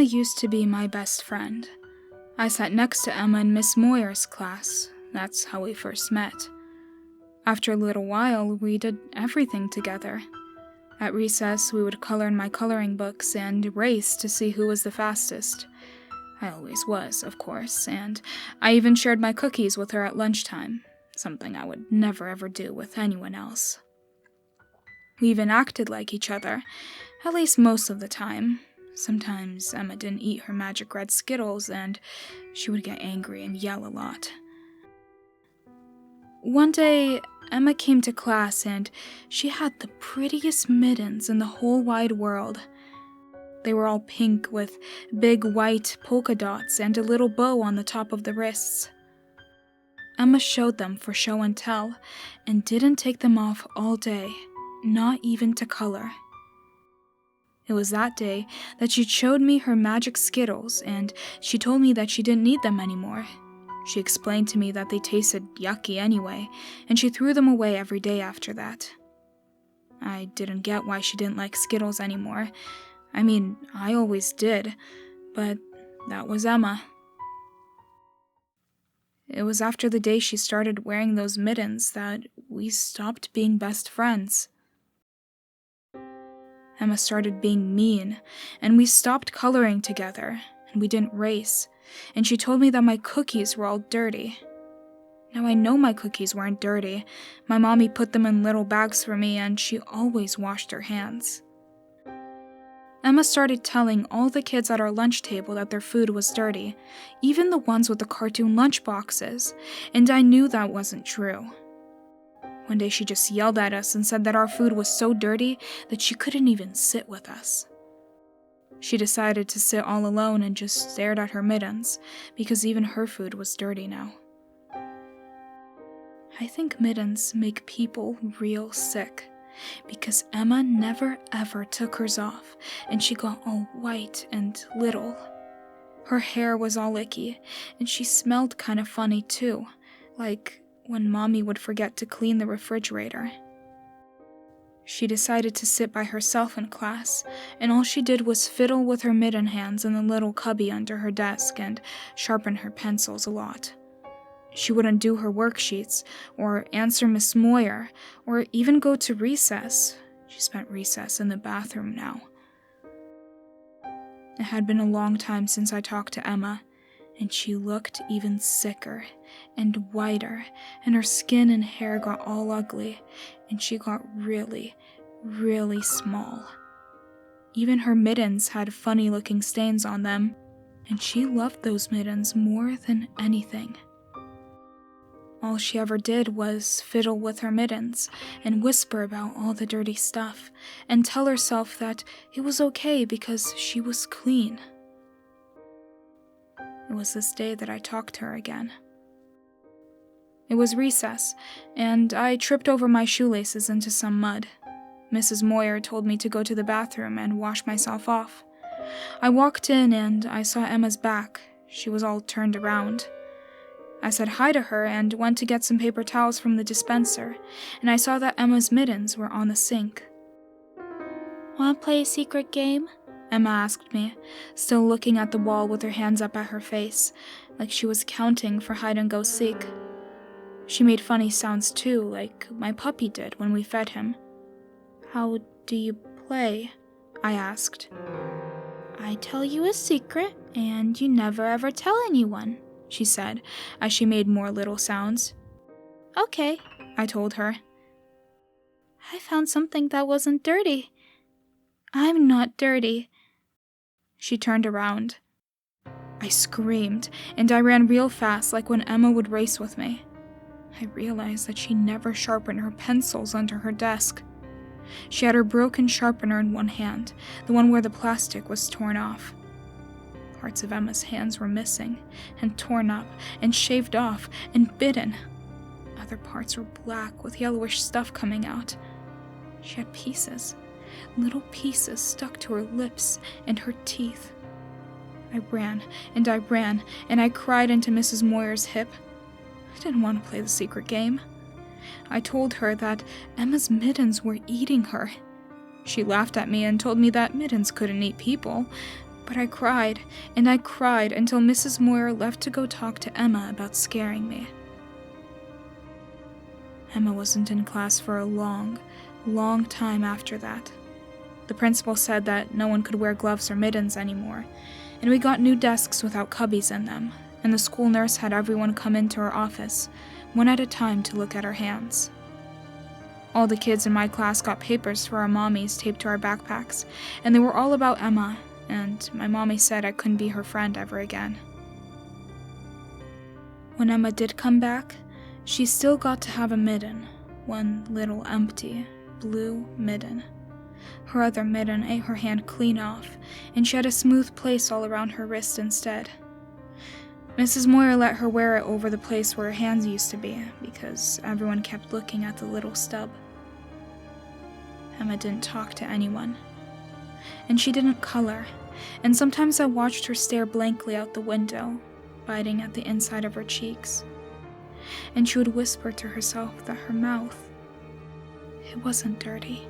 Emma used to be my best friend. I sat next to Emma in Miss Moyer's class. That's how we first met. After a little while, we did everything together. At recess, we would color in my coloring books and race to see who was the fastest. I always was, of course, and I even shared my cookies with her at lunchtime, something I would never ever do with anyone else. We even acted like each other, at least most of the time. Sometimes Emma didn't eat her magic red Skittles, and she would get angry and yell a lot. One day, Emma came to class, and she had the prettiest mittens in the whole wide world. They were all pink with big white polka dots and a little bow on the top of the wrists. Emma showed them for show and tell, and didn't take them off all day, not even to color. It was that day that she showed me her magic Skittles, and she told me that she didn't need them anymore. She explained to me that they tasted yucky anyway, and she threw them away every day after that. I didn't get why she didn't like Skittles anymore. I mean, I always did, but that was Emma. It was after the day she started wearing those mittens that we stopped being best friends. Emma started being mean, and we stopped coloring together, and we didn't race, and she told me that my cookies were all dirty. Now I know my cookies weren't dirty. My mommy put them in little bags for me, and she always washed her hands. Emma started telling all the kids at our lunch table that their food was dirty, even the ones with the cartoon lunch boxes, and I knew that wasn't true. One day she just yelled at us and said that our food was so dirty that she couldn't even sit with us. She decided to sit all alone and just stared at her mittens, because even her food was dirty now. I think mittens make people real sick, because Emma never ever took hers off, and she got all white and little. Her hair was all icky, and she smelled kind of funny too, like when Mommy would forget to clean the refrigerator. She decided to sit by herself in class, and all she did was fiddle with her mitten hands in the little cubby under her desk and sharpen her pencils a lot. She wouldn't do her worksheets, or answer Miss Moyer, or even go to recess. She spent recess in the bathroom now. It had been a long time since I talked to Emma, and she looked even sicker and whiter, and her skin and hair got all ugly, and she got really, really small. Even her mittens had funny-looking stains on them, and she loved those mittens more than anything. All she ever did was fiddle with her mittens and whisper about all the dirty stuff and tell herself that it was okay because she was clean. It was this day that I talked to her again. It was recess, and I tripped over my shoelaces into some mud. Mrs. Moyer told me to go to the bathroom and wash myself off. I walked in and I saw Emma's back. She was all turned around. I said hi to her and went to get some paper towels from the dispenser, and I saw that Emma's mittens were on the sink. "Want to play a secret game?" Emma asked me, still looking at the wall with her hands up at her face, like she was counting for hide-and-go-seek. She made funny sounds too, like my puppy did when we fed him. "How do you play?" I asked. "I tell you a secret, and you never ever tell anyone," she said, as she made more little sounds. "Okay," I told her. "I found something that wasn't dirty." "I'm not dirty." She turned around. I screamed, and I ran real fast like when Emma would race with me. I realized that she never sharpened her pencils under her desk. She had her broken sharpener in one hand, the one where the plastic was torn off. Parts of Emma's hands were missing, and torn up, and shaved off, and bitten. Other parts were black with yellowish stuff coming out. She had pieces, little pieces stuck to her lips and her teeth. I ran, and I cried into Mrs. Moyer's hip. I didn't want to play the secret game. I told her that Emma's mittens were eating her. She laughed at me and told me that mittens couldn't eat people, But I cried, and I cried until Mrs. Moyer left to go talk to Emma about scaring me. Emma wasn't in class for a long time after that. The principal said that no one could wear gloves or mittens anymore, and we got new desks without cubbies in them, and the school nurse had everyone come into her office, one at a time, to look at our hands. All the kids in my class got papers for our mommies taped to our backpacks, and they were all about Emma, and my mommy said I couldn't be her friend ever again. When Emma did come back, she still got to have a mitten, one little empty, blue mitten. Her other mitten ate her hand clean off, and she had a smooth place all around her wrist instead. Mrs. Moyer let her wear it over the place where her hands used to be, because everyone kept looking at the little stub. Emma didn't talk to anyone, and she didn't color, and sometimes I watched her stare blankly out the window, biting at the inside of her cheeks, and she would whisper to herself that her mouth, it wasn't dirty.